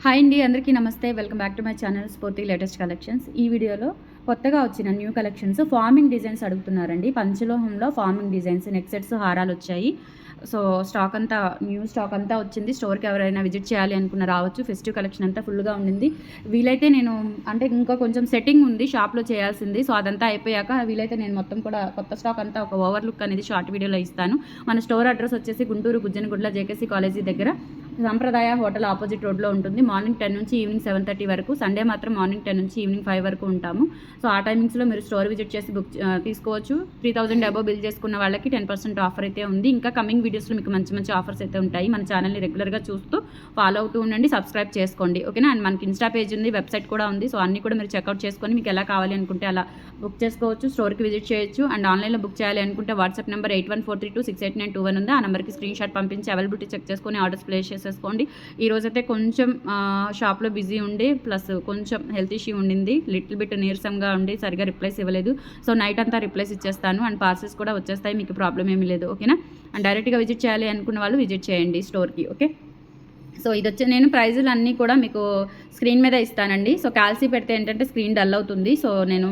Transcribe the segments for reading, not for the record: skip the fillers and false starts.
Hi అండి, అందరికీ నమస్తే. Welcome back to my channel స్ఫూర్తి లేటెస్ట్ కలెక్షన్స్. ఈ వీడియోలో కొత్తగా వచ్చిన న్యూ కలెక్షన్స్ ఫార్మింగ్ డిజైన్స్ అడుగుతున్నారండి. పంచలోహంలో ఫార్మింగ్ డిజైన్స్, నెక్ సెట్స్, హారాలు వచ్చాయి. సో స్టాక్ అంతా న్యూ స్టాక్ అంతా వచ్చింది. స్టోర్కి ఎవరైనా విజిట్ చేయాలి అనుకున్న రావచ్చు. ఫెస్టివ్ కలెక్షన్ అంతా ఫుల్గా ఉండింది. వీలైతే నేను అంటే ఇంకా కొంచెం సెట్టింగ్ ఉంది షాప్లో చేయాల్సింది. సో అదంతా అయిపోయాక వీలైతే నేను మొత్తం కూడా కొత్త స్టాక్ అంతా ఒక ఓవర్ లుక్ అనేది షార్ట్ వీడియోలో ఇస్తాను. మన స్టోర్ అడ్రస్ వచ్చేసి గుంటూరు గుజ్జనగుడ్ల జేకేసీ కాలేజీ దగ్గర సంప్రదాయ హోటల్ ఆపోజిట్ రోడ్లో ఉంటుంది. మార్నింగ్ 10 నుంచి ఈవినింగ్ 7:30 వరకు. సండే మాత్రం మార్నింగ్ 10 నుంచి ఈవినింగ్ 5 వరకు ఉంటాము. సో ఆ టైమింగ్స్లో మీరు స్టోర్ విజిట్ చేసి బుక్ తీసుకోవచ్చు. 3000 అబోవ్ బిల్ చేసుకున్న వాళ్ళకి 10% ఆఫర్ అయితే ఉంది. ఇంకా కమింగ్ వీడియోస్లో మీకు మంచి మంచి ఆఫర్స్ అయితే ఉంటాయి. మన ఛానల్ని రెగ్యులర్గా చూస్తూ ఫాలో అవుతూ ఉండండి. సబ్స్క్రైబ్ చేసుకోండి, ఓకేనా. అండ్ మనకి ఇన్స్టా పేజ్ ఉంది, వెబ్సైట్ కూడా ఉంది. సో అన్నీ కూడా మీరు చెక్అవుట్ చేసుకొని మీకు ఎలా కావాలి అనుకుంటే అలా బుక్ చేసుకోవచ్చు. స్టోర్కి విజిట్ చేయొచ్చు. అండ్ ఆన్లైన్లో బుక్ చేయాలి అనుకుంటే వాట్సాప్ నెంబర్ 8143268921 ఉంది. ఆ నెంబర్కి స్క్రీన్ షాట్ పంపించి అవైలబిలిటీ చెక్ చేసుకొని ఆర్డర్స్ ప్లేస్ చేసేసుకోండి. ఈరోజైతే కొంచెం షాప్లో బిజీ ఉండి ప్లస్ కొంచెం హెల్త్ ఇష్యూ ఉండింది. లిటిల్ బిట్ నీరసంగా ఉండి సరిగా రిప్లైస్ ఇవ్వలేదు. సో నైట్ అంతా రిప్లైస్ ఇచ్చేస్తాను. అండ్ పార్సెల్స్ కూడా వచ్చేస్తాయి, మీకు ప్రాబ్లం ఏమీ లేదు, ఓకేనా. అండ్ డైరెక్ట్గా విజిట్ చేయాలి అనుకున్న వాళ్ళు విజిట్ చేయండి స్టోర్కి, ఓకే. సో ఇది వచ్చి నేను ప్రైజులు అన్నీ కూడా మీకు స్క్రీన్ మీద ఇస్తానండి. సో క్యాల్సీ పెడితే ఏంటంటే స్క్రీన్ డల్ అవుతుంది. సో నేను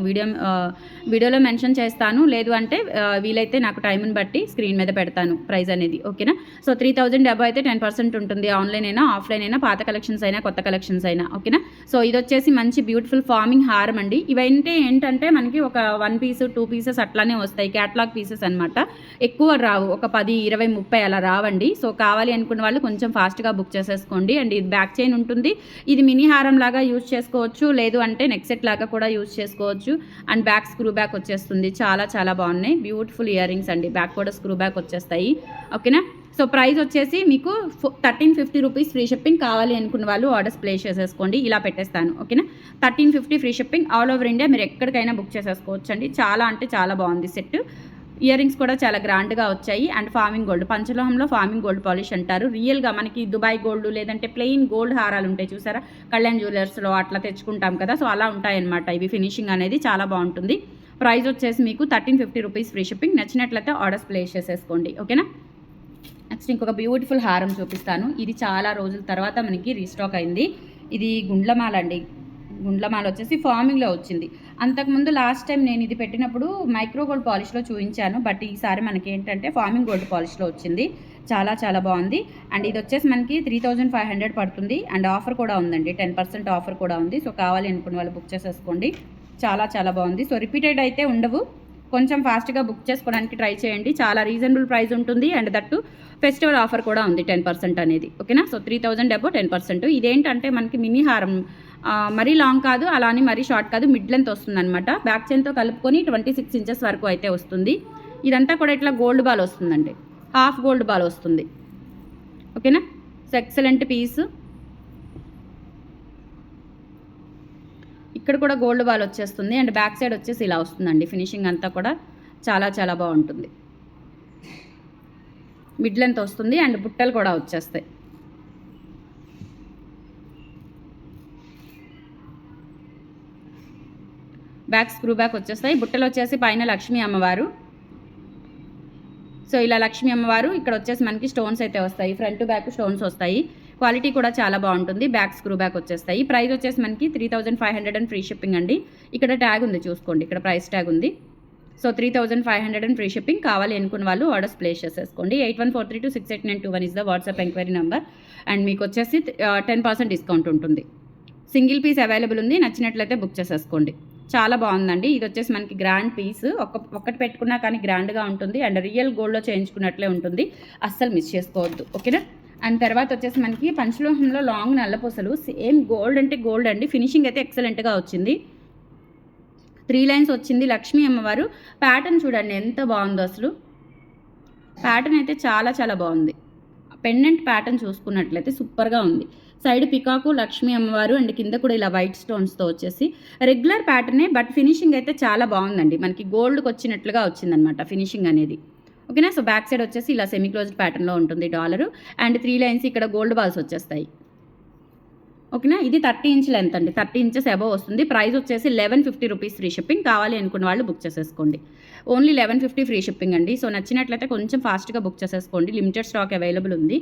వీడియోలో మెన్షన్ చేస్తాను. లేదు అంటే వీలైతే నాకు టైంని బట్టి స్క్రీన్ మీద పెడతాను ప్రైస్ అనేది, ఓకేనా. సో 3000 అబౌవ్ అయితే 10% ఉంటుంది. ఆన్లైన్ అయినా ఆఫ్లైన్ అయినా, పాత కలెక్షన్స్ అయినా కొత్త కలెక్షన్స్ అయినా, ఓకేనా. సో ఇది వచ్చేసి మంచి బ్యూటిఫుల్ ఫార్మింగ్ హారం అండి. ఇవైతే ఏంటంటే మనకి ఒక 1 పీస్ 2 పీసెస్ అట్లానే వస్తాయి. క్యాటలాగ్ పీసెస్ అనమాట. ఎక్కువ రావు, ఒక 10, 20, 30 అలా రావండి. సో కావాలి అనుకున్న వాళ్ళు కొంచెం ఫాస్ట్గా బుక్ చేసేసుకోండి. అండ్ ఇది బ్యాక్ చైన్ ఉంటుంది. ఇది మినీ హారం లాగా యూజ్ చేసుకోవచ్చు, లేదు అంటే నెక్ సెట్ లాగా కూడా యూజ్ చేసుకోవచ్చు. అండ్ బ్యాక్ స్క్రూ బ్యాక్ వచ్చేస్తుంది. చాలా చాలా బాగున్నాయి, బ్యూటిఫుల్ ఇయర్ రింగ్స్ అండి. బ్యాక్ కూడా స్క్రూ బ్యాక్ వచ్చేస్తాయి, ఓకేనా. సో ప్రైస్ వచ్చేసి మీకు 1350 రూపీస్. Free shipping. కావాలి అనుకున్న వాళ్ళు ఆర్డర్స్ ప్లేస్ చేసేసుకోండి. ఇలా పెట్టేస్తాను, ఓకేనా. 1350 free shipping. All over India మీరు ఎక్కడికైనా బుక్ చేసేసుకోవచ్చు అండి. చాలా అంటే చాలా బాగుంది సెట్. ఇయర్ రింగ్స్ కూడా చాలా గ్రాండ్గా వచ్చాయి. అండ్ ఫార్మింగ్ గోల్డ్, పంచలోహంలో ఫార్మింగ్ గోల్డ్ పాలిష్ అంటారు. రియల్గా మనకి దుబాయ్ గోల్డ్ లేదంటే ప్లెయిన్ గోల్డ్ హారాలు ఉంటాయి చూసారా, కళ్యాణ్ జ్యువెలర్స్లో అట్లా తెచ్చుకుంటాం కదా. సో అలా ఉంటాయన్నమాట ఇవి. ఫినిషింగ్ అనేది చాలా బాగుంటుంది. ప్రైస్ వచ్చేసి మీకు 1350 రూపీస్. Free shipping. నచ్చినట్లయితే ఆర్డర్స్ ప్లేస్ చేసేసుకోండి, ఓకేనా. నెక్స్ట్ ఇంకొక బ్యూటిఫుల్ హారం చూపిస్తాను. ఇది చాలా రోజుల తర్వాత మనకి రీస్టాక్ అయింది. ఇది గుండ్లమాల అండి. గుండ్లమాల వచ్చేసి ఫార్మింగ్లో వచ్చింది. అంతకుముందు లాస్ట్ టైం నేను ఇది పెట్టినప్పుడు మైక్రో గోల్డ్ పాలిష్లో చూపించాను. బట్ ఈసారి మనకి ఏంటంటే ఫార్మింగ్ గోల్డ్ పాలిష్లో వచ్చింది. చాలా చాలా బాగుంది. అండ్ ఇది వచ్చేసి మనకి 3500 పడుతుంది. అండ్ ఆఫర్ కూడా ఉందండి, 10% ఆఫర్ కూడా ఉంది. సో కావాలి అనుకున్న వాళ్ళు బుక్ చేసేసుకోండి. చాలా చాలా బాగుంది. సో రిపీటెడ్ అయితే ఉండవు, కొంచెం ఫాస్ట్గా బుక్ చేసుకోవడానికి ట్రై చేయండి. చాలా రీజనబుల్ ప్రైస్ ఉంటుంది. అండ్ దట్టు ఫెస్టివల్ ఆఫర్ కూడా ఉంది 10% అనేది, ఓకేనా. So 3000 above 10%. ఇదేంటంటే మనకి మినీ హారం, మరీ లాంగ్ కాదు, అలా అని మరీ షార్ట్ కాదు, మిడ్ లెంత్ వస్తుంది అనమాట. బ్యాక్ చైన్తో కలుపుకొని 26 ఇంచెస్ వరకు అయితే వస్తుంది. ఇదంతా కూడా ఇట్లా గోల్డ్ బాల్ వస్తుందండి, హాఫ్ గోల్డ్ బాల్ వస్తుంది, ఓకేనా. So excellent piece. ఇక్కడ కూడా గోల్డ్ బాల్ వచ్చేస్తుంది. అండ్ బ్యాక్ సైడ్ వచ్చేసి ఇలా వస్తుందండి. ఫినిషింగ్ అంతా కూడా చాలా చాలా బాగుంటుంది. మిడ్ లెంత్ వస్తుంది. అండ్ బుట్టలు కూడా వచ్చేస్తాయి. బ్యాక్ స్క్రూ బ్యాక్ వచ్చేస్తాయి. బుట్టలు వచ్చేసి పైన లక్ష్మీ అమ్మవారు. సో ఇలా లక్ష్మీ అమ్మవారు. ఇక్కడ వచ్చేసి మనకి స్టోన్స్ అయితే వస్తాయి. ఫ్రంట్ బ్యాక్ స్టోన్స్ వస్తాయి. క్వాలిటీ కూడా చాలా బాగుంటుంది. బ్యాక్ స్క్రూ బ్యాక్ వచ్చేస్తాయి. ప్రైస్ వచ్చేసి మనకి 3500 అండ్ ఫ్రీ షిప్పింగ్ అండి. ఇక్కడ ట్యాగ్ ఉంది చూసుకోండి, ఇక్కడ ప్రైస్ ట్యాగ్ ఉంది. So 3500 and free shipping. కావాలి అనుకున్న వాళ్ళు ఆర్డర్స్ ప్లేస్ చేసేసుకోండి. 8143268921 is the WhatsApp enquiry number. And మీకు వచ్చేసి 10% డిస్కౌంట్ ఉంటుంది. సింగిల్ పీస్ అవైలబుల్ ఉంది. నచ్చినట్లయితే బుక్ చేసేసుకోండి. చాలా బాగుందండి. ఇది వచ్చేసి మనకి గ్రాండ్ పీస్. ఒక్కటి పెట్టుకున్నా కానీ గ్రాండ్గా ఉంటుంది. అండ్ రియల్ గోల్డ్లో చేయించుకున్నట్లే ఉంటుంది. అస్సలు మిస్ చేసుకోవద్దు, ఓకేనా. అండ్ తర్వాత వచ్చేసి మనకి పంచలోహంలో లాంగ్ నల్లపూసలు. సేమ్ గోల్డ్ అంటే గోల్డ్ అండి. ఫినిషింగ్ అయితే ఎక్సలెంట్గా వచ్చింది. 3 లైన్స్ వచ్చింది. లక్ష్మీ అమ్మవారు. ప్యాటర్న్ చూడండి ఎంత బాగుందో అసలు. ప్యాటర్న్ అయితే చాలా చాలా బాగుంది. పెండెంట్ ప్యాటర్న్ చూసుకున్నట్లయితే సూపర్గా ఉంది. సైడ్ పికాకు, లక్ష్మీ అమ్మవారు. అండ్ కింద కూడా ఇలా వైట్ స్టోన్స్తో వచ్చేసి రెగ్యులర్ ప్యాటర్నే. బట్ ఫినిషింగ్ అయితే చాలా బాగుందండి. మనకి గోల్డ్కి వచ్చినట్లుగా వచ్చిందనమాట ఫినిషింగ్ అనేది, ఓకేనా. సో బ్యాక్ సైడ్ వచ్చేసి ఇలా సెమీ క్లోజ్డ్ ప్యాటర్న్లో ఉంటుంది డాలరు. అండ్ 3 లైన్స్ ఇక్కడ గోల్డ్ బాల్స్ వచ్చేస్తాయి, ఓకేనా. ఇది 30 ఇంచ్ లెంత్ అండి. 30 ఇంచెస్ అబవ్ వస్తుంది. ప్రైస్ వచ్చేసి 1150 రూపీస్. Free shipping. కావాలి అనుకున్న వాళ్ళు బుక్ చేసేసుకోండి. ఓన్లీ 1150 ఫ్రీ షిప్పింగ్ అండి. సో నచ్చినట్లయితే కొంచెం ఫాస్ట్గా బుక్ చేసేసుకోండి. లిమిటెడ్ స్టాక్ అవైలబుల్ ఉంది.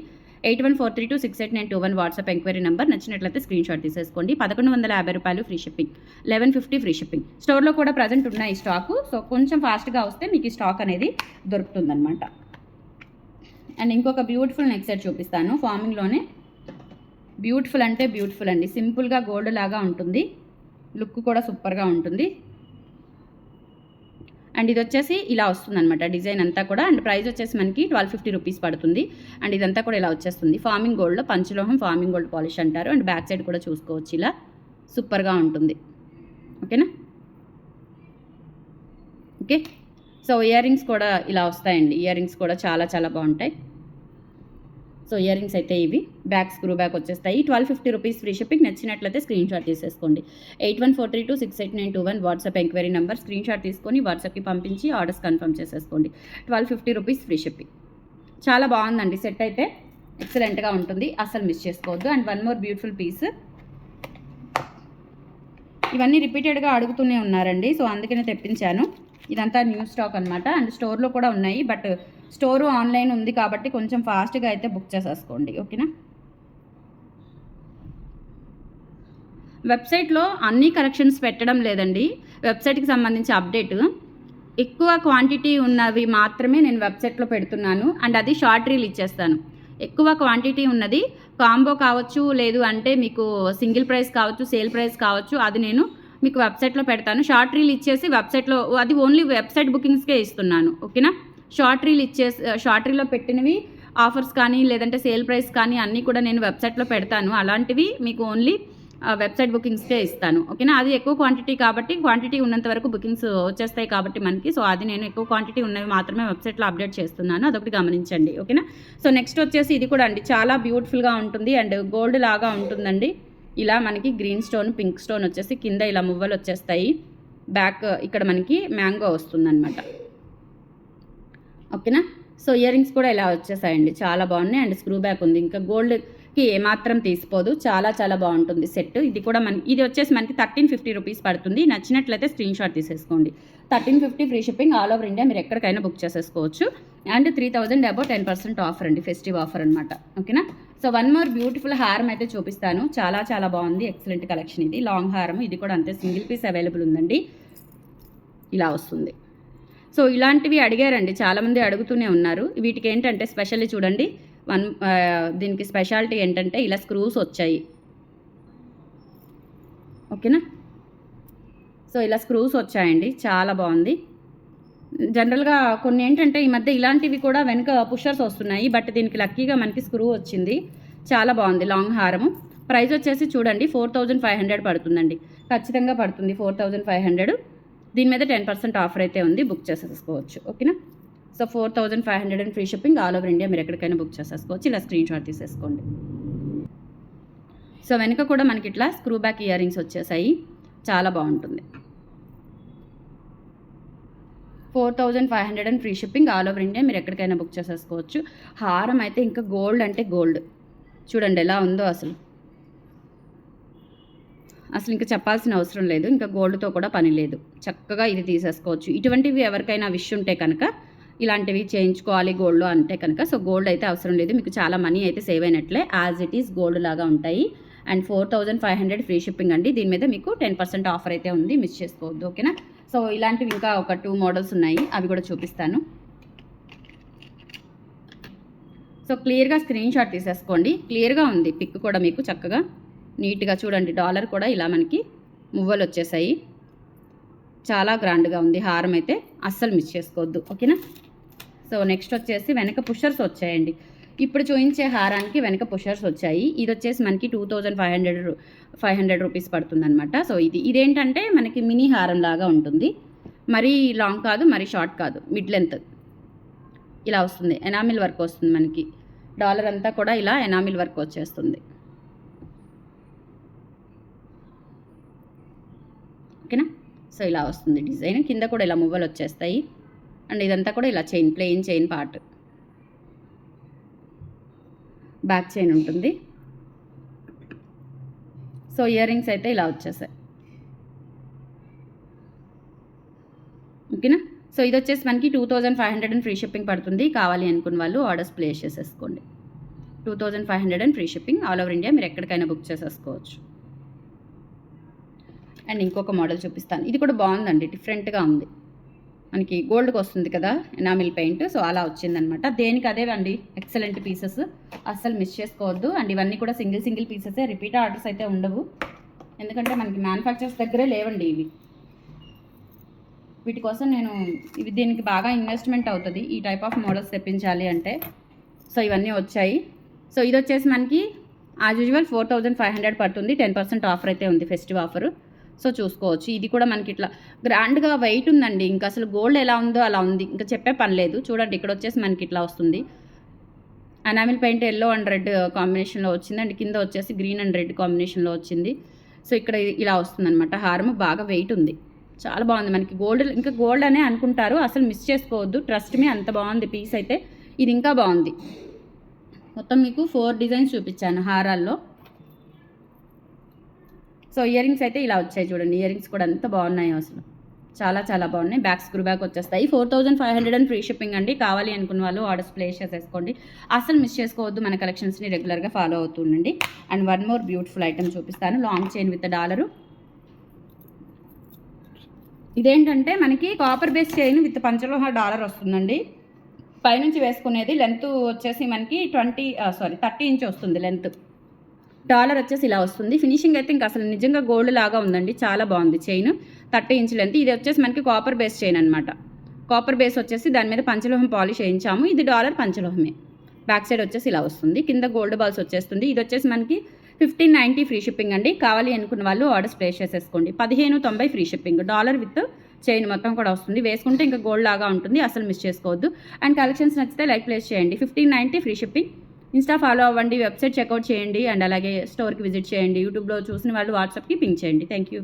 8143268921 వాట్సాప్ ఎంక్వైరీ నెంబర్. నచ్చినట్లయితే స్క్రీన్ షాట్ తీసేసుకోండి. 1150 రూపాయలు ఫ్రీ షిప్పింగ్, 1150 ఫ్రీ షిప్పింగ్. స్టోర్లో కూడా ప్రజెంట్ ఉన్నాయి స్టాకు. సో కొంచెం ఫాస్ట్గా వస్తే మీకు ఈ స్టాక్ అనేది దొరుకుతుందన్నమాట. అండ్ ఇంకొక బ్యూటిఫుల్ నెక్ సెట్ చూపిస్తాను. ఫార్మింగ్లోనే బ్యూటిఫుల్ అంటే బ్యూటిఫుల్ అండి. సింపుల్గా గోల్డ్ లాగా ఉంటుంది, లుక్ కూడా సూపర్గా ఉంటుంది. అండ్ ఇది వచ్చేసి ఇలా వస్తుందన్నమాట డిజైన్ అంతా కూడా. అండ్ ప్రైస్ వచ్చేసి మనకి 1250 రూపీస్ పడుతుంది. అండ్ ఇదంతా కూడా ఇలా వచ్చేస్తుంది. ఫార్మింగ్ గోల్డ్లో పంచలోహం ఫార్మింగ్ గోల్డ్ పాలిష్ అంటారు. అండ్ బ్యాక్ సైడ్ కూడా చూసుకోవచ్చు, ఇలా సూపర్గా ఉంటుంది. ఓకేనా? ఓకే. సో ఇయర్ రింగ్స్ కూడా ఇలా వస్తాయండి. ఇయర్ రింగ్స్ కూడా చాలా చాలా బాగుంటాయి. సో ఇయర్ రింగ్స్ అయితే ఇవి బ్యాక్ స్క్రూ బ్యాక్ వచ్చేస్తాయి. 1250 రూపీస్ ఫ్రీ షిప్పింగ్. నచ్చినట్లయితే స్క్రీన్ షాట్ తీసేసుకోండి. 8143268921 WhatsApp enquiry number. Screen shot తీసుకొని వాట్సాప్కి పంపించి ఆర్డర్స్ కన్ఫర్మ్ చేసేసుకోండి. 1250 రూపీస్ ఫ్రీ షిప్పింగ్. చాలా బాగుందండి సెట్ అయితే, ఎక్సలెంట్గా ఉంటుంది, అస్సలు మిస్ చేసుకోవద్దు. And one more beautiful piece. ఇవన్నీ రిపీటెడ్గా అడుగుతూనే ఉన్నారండి, సో అందుకనే తెప్పించాను. ఇదంతా న్యూ స్టాక్ అనమాట. అండ్ స్టోర్లో కూడా ఉన్నాయి, బట్ స్టోరు ఆన్లైన్ ఉంది కాబట్టి కొంచెం ఫాస్ట్గా అయితే బుక్ చేసేసుకోండి. ఓకేనా? వెబ్సైట్లో అన్ని కలెక్షన్స్ పెట్టడం లేదండి. వెబ్సైట్కి సంబంధించి అప్డేట్ ఎక్కువ క్వాంటిటీ ఉన్నవి మాత్రమే నేను వెబ్సైట్లో పెడుతున్నాను. అండ్ అది షార్ట్ రీల్ ఇచ్చేస్తాను. ఎక్కువ క్వాంటిటీ ఉన్నది కాంబో కావచ్చు, లేదు అంటే మీకు సింగిల్ ప్రైస్ కావచ్చు, సేల్ ప్రైస్ కావచ్చు, అది నేను మీకు వెబ్సైట్లో పెడతాను. షార్ట్ రీల్ ఇచ్చేసి వెబ్సైట్లో అది ఓన్లీ వెబ్సైట్ బుకింగ్స్కే ఇస్తున్నాను. ఓకేనా? షార్ట్ రీల్లో పెట్టినవి ఆఫర్స్ కానీ లేదంటే సేల్ ప్రైస్ కానీ అన్నీ కూడా నేను వెబ్సైట్లో పెడతాను. అలాంటివి మీకు ఓన్లీ వెబ్సైట్ బుకింగ్స్కే ఇస్తాను. ఓకేనా? అది ఎక్కువ క్వాంటిటీ కాబట్టి, క్వాంటిటీ ఉన్నంత వరకు బుకింగ్స్ వచ్చేస్తాయి కాబట్టి మనకి. సో అది నేను ఎక్కువ క్వాంటిటీ ఉన్నవి మాత్రమే వెబ్సైట్లో అప్డేట్ చేస్తున్నాను, అదొకటి గమనించండి. ఓకేనా? సో నెక్స్ట్ వచ్చేసి ఇది కూడా అండి చాలా బ్యూటిఫుల్గా ఉంటుంది అండ్ గోల్డ్ లాగా ఉంటుందండి. ఇలా మనకి గ్రీన్ స్టోన్, పింక్ స్టోన్ వచ్చేసి కింద ఇలా మువ్వలు వచ్చేస్తాయి. బ్యాక్ ఇక్కడ మనకి మ్యాంగో వస్తుందన్నమాట. ఓకేనా? సో ఇయర్ రింగ్స్ కూడా ఇలా వచ్చేసాయండి, చాలా బాగున్నాయి. అండ్ స్క్రూ బ్యాక్ ఉంది. ఇంకా గోల్డ్కి ఏమాత్రం తీసిపోదు, చాలా చాలా బాగుంటుంది సెట్. ఇది కూడా ఇది వచ్చేసి మనకి 1350 రూపీస్ పడుతుంది. నచ్చినట్లయితే స్క్రీన్ షాట్ తీసేసుకోండి. 1350 free shipping, all over India, మీరు ఎక్కడికైనా బుక్ చేసేసుకోవచ్చు. అండ్ 3000 అబౌట్ 10% ఆఫర్ అండి, ఫెస్టివ్ ఆఫర్ అనమాట. ఓకేనా? సో వన్ మోర్ బ్యూటిఫుల్ హారం అయితే చూపిస్తాను. చాలా చాలా బాగుంది, ఎక్సలెంట్ కలెక్షన్. ఇది లాంగ్ హారం, ఇది కూడా అంతే, సింగిల్ పీస్ అవైలబుల్ ఉందండి. ఇలా వస్తుంది. సో ఇలాంటివి అడిగారండి, చాలామంది అడుగుతూనే ఉన్నారు. వీటికి ఏంటంటే స్పెషల్లీ చూడండి, దీనికి స్పెషాలిటీ ఏంటంటే ఇలా స్క్రూస్ వచ్చాయి. ఓకేనా? సో ఇలా స్క్రూస్ వచ్చాయండి, చాలా బాగుంది. జనరల్గా కొన్ని ఏంటంటే ఈ మధ్య ఇలాంటివి కూడా వెనక పుషర్స్ వస్తున్నాయి, బట్ దీనికి లక్కీగా మనకి స్క్రూ వచ్చింది. చాలా బాగుంది లాంగ్ హారము. ప్రైస్ వచ్చేసి చూడండి 4500 పడుతుందండి, ఖచ్చితంగా పడుతుంది 4500. దీని మీద 10% ఆఫర్ అయితే ఉంది, బుక్ చేసేసుకోవచ్చు. ఓకేనా? So 4500 free shipping, all over India, మీరు ఎక్కడికైనా బుక్ చేసేసుకోవచ్చు. ఇలా స్క్రీన్ షాట్ తీసేసుకోండి. సో వెనక కూడా మనకి ఇట్లా స్క్రూ బ్యాక్ ఇయర్ రింగ్స్ వచ్చేసాయి, చాలా బాగుంటుంది. 4500 free shipping, all over India, మీరు ఎక్కడికైనా బుక్ చేసేసుకోవచ్చు. హారం అయితే ఇంకా గోల్డ్ అంటే గోల్డ్, చూడండి ఎలా ఉందో అసలు ఇంకా చెప్పాల్సిన అవసరం లేదు. ఇంకా గోల్డ్తో కూడా పని లేదు, చక్కగా ఇది తీసేసుకోవచ్చు. ఇటువంటివి ఎవరికైనా విష్ ఉంటే కనుక, ఇలాంటివి చేయించుకోవాలి గోల్డ్లో అంటే కనుక, సో గోల్డ్ అయితే అవసరం లేదు, మీకు చాలా మనీ అయితే సేవ్ అయినట్లే. యాజ్ ఇట్ ఈస్ గోల్డ్ లాగా ఉంటాయి. అండ్ 4500 ఫ్రీ షిప్పింగ్ అండి. దీని మీద మీకు 10% ఆఫర్ అయితే ఉంది, మిస్ చేసుకోవద్దు. ఓకేనా? సో ఇలాంటివి ఇంకా ఒక 2 మోడల్స్ ఉన్నాయి, అవి కూడా చూపిస్తాను. సో క్లియర్గా స్క్రీన్ షాట్ తీసేసుకోండి. క్లియర్గా ఉంది పిక్ కూడా, మీకు చక్కగా నీట్గా చూడండి. డాలర్ కూడా ఇలా మనకి మువ్వలు వచ్చేసాయి, చాలా గ్రాండ్గా ఉంది హారం అయితే, అస్సలు మిస్ చేసుకోవద్దు. ఓకేనా? సో నెక్స్ట్ వచ్చేసి వెనక పుషర్స్ వచ్చాయండి. ఇప్పుడు చూపించే హారానికి వెనక పుషర్స్ వచ్చాయి. ఇది వచ్చేసి మనకి 2500 రూపీస్ పడుతుందన్నమాట. సో ఇదేంటంటే మనకి మినీ హారం లాగా ఉంటుంది, మరీ లాంగ్ కాదు, మరీ షార్ట్ కాదు, మిడ్ లెంత్ ఇలా వస్తుంది. ఎనామిల్ వర్క్ వస్తుంది మనకి, డాలర్ అంతా కూడా ఇలా ఎనామిల్ వర్క్ వచ్చేస్తుంది. ఓకేనా? సో ఇలా వస్తుంది డిజైన్, కింద కూడా ఇలా మువ్వలు వచ్చేస్తాయి. అండ్ ఇదంతా కూడా ఇలా plain chain part, back chain ఉంటుంది. సో ఇయర్ రింగ్స్ అయితే ఇలా వచ్చేసాయి. ఓకేనా? సో ఇది వచ్చేసి మనకి 2500 ఫ్రీ షిప్పింగ్ పడుతుంది. కావాలి అనుకున్న వాళ్ళు ఆర్డర్స్ ప్లేస్ చేసేసుకోండి. 2500 and free shipping. All over India మీరు ఎక్కడికైనా బుక్ చేసేసుకోవచ్చు. అండ్ ఇంకొక మోడల్ చూపిస్తాను. ఇది కూడా బాగుందండి, డిఫరెంట్గా ఉంది. మనకి గోల్డ్కి వస్తుంది కదా ఎనామిల్ పెయింట్, సో అలా వచ్చిందనమాట. దేనికి అదే అండి, ఎక్సలెంట్ పీసెస్, అస్సలు మిస్ చేసుకోవద్దు. అండ్ ఇవన్నీ కూడా సింగిల్ పీసెసే, రిపీట్ ఆర్డర్స్ అయితే ఉండవు. ఎందుకంటే మనకి మ్యానుఫ్యాక్చర్స్ దగ్గరే లేవండి ఇవి. వీటి కోసం దీనికి బాగా ఇన్వెస్ట్మెంట్ అవుతుంది ఈ టైప్ ఆఫ్ మోడల్స్ తెప్పించాలి అంటే. సో ఇవన్నీ వచ్చాయి. సో ఇది వచ్చేసి మనకి యాజ్ యూజువల్ 4500 పడుతుంది. 10% ఆఫర్ అయితే ఉంది, ఫెస్టివ్ ఆఫర్. సో చూసుకోవచ్చు. ఇది కూడా మనకి ఇట్లా గ్రాండ్గా వెయిట్ ఉందండి. ఇంకా అసలు గోల్డ్ ఎలా ఉందో అలా ఉంది, ఇంకా చెప్పే పని లేదు. చూడండి, ఇక్కడ వచ్చేసి మనకి ఇట్లా వస్తుంది. Enamel paint yellow and red కాంబినేషన్లో వచ్చింది. అండ్ కింద వచ్చేసి గ్రీన్ అండ్ రెడ్ కాంబినేషన్లో వచ్చింది. సో ఇక్కడ ఇలా వస్తుందన్నమాట. హారం బాగా వెయిట్ ఉంది, చాలా బాగుంది. మనకి గోల్డ్ అనే అనుకుంటారు, అసలు మిస్ చేసుకోవద్దు. ట్రస్ట్ మీ, అంత బాగుంది పీస్ అయితే. ఇది ఇంకా బాగుంది. మొత్తం మీకు 4 డిజైన్స్ చూపించాను హారాల్లో. సో ఇయర్ రింగ్స్ అయితే ఇలా వచ్చాయి చూడండి. ఇయర్ రింగ్స్ కూడా ఎంత బాగున్నాయో అసలు, చాలా బాగున్నాయి. స్క్రూ బ్యాక్ వచ్చేస్తాయి. 4500 అండ్ ఫ్రీ షిప్పింగ్ అండి. కావాలి అనుకున్న వాళ్ళు ఆర్డర్స్ ప్లేస్ చేసేసుకోండి. అసలు మిస్ చేసుకోవద్దు. మన కలెక్షన్స్ని రెగ్యులర్గా ఫాలో అవుతుండండి. And one more beautiful item చూపిస్తాను. Long chain with dollar. ఇదేంటంటే మనకి కాపర్ బేస్ చైన్ విత్ పంచలోహ డాలర్ వస్తుందండి. పైనుంచి వేసుకునేది లెంత్ వచ్చేసి మనకి 30 ఇంచ్ వస్తుంది లెంత్. డాలర్ వచ్చేసి ఇలా వస్తుంది. ఫినిషింగ్ అయితే ఇంకా అసలు నిజంగా గోల్డ్ లాగా ఉందండి, చాలా బాగుంది. Chain 30 inch length. ఇది వచ్చేసి మనకి కాపర్ బేస్ చైన్ అనమాట. కాపర్ బేస్ వచ్చేసి దాని మీద పంచలోహం పాలిష్ వేయించాము. ఇది డాలర్ పంచలోహమే. బ్యాక్ సైడ్ వచ్చేసి ఇలా వస్తుంది. కింద గోల్డ్ బాల్స్ వచ్చేస్తుంది. ఇది వచ్చేసి మనకి 1590 ఫ్రీ షిప్పింగ్ అండి. కావాలి అనుకున్న వాళ్ళు ఆర్డర్స్ ప్లేస్ చేసేసుకోండి. 1590 free shipping. Dollar with chain మొత్తం కూడా వస్తుంది. వేసుకుంటే ఇంకా గోల్డ్ లాగా ఉంటుంది, అసలు మిస్ చేసుకోవద్దు. అండ్ కలెక్షన్స్ నచ్చితే లైక్ ప్లేస్ చేయండి. 1590 ఫ్రీ షిప్పింగ్. ఇన్స్టా ఫాలో అవ్వండి, వెబ్సైట్ చెక్అవుట్ చేయండి, అండ్ అలాగే స్టోర్కి విజిట్ చేయండి. యూట్యూబ్లో చూసిన వాళ్ళు వాట్సాప్కి పింక్ చేయండి. Thank you.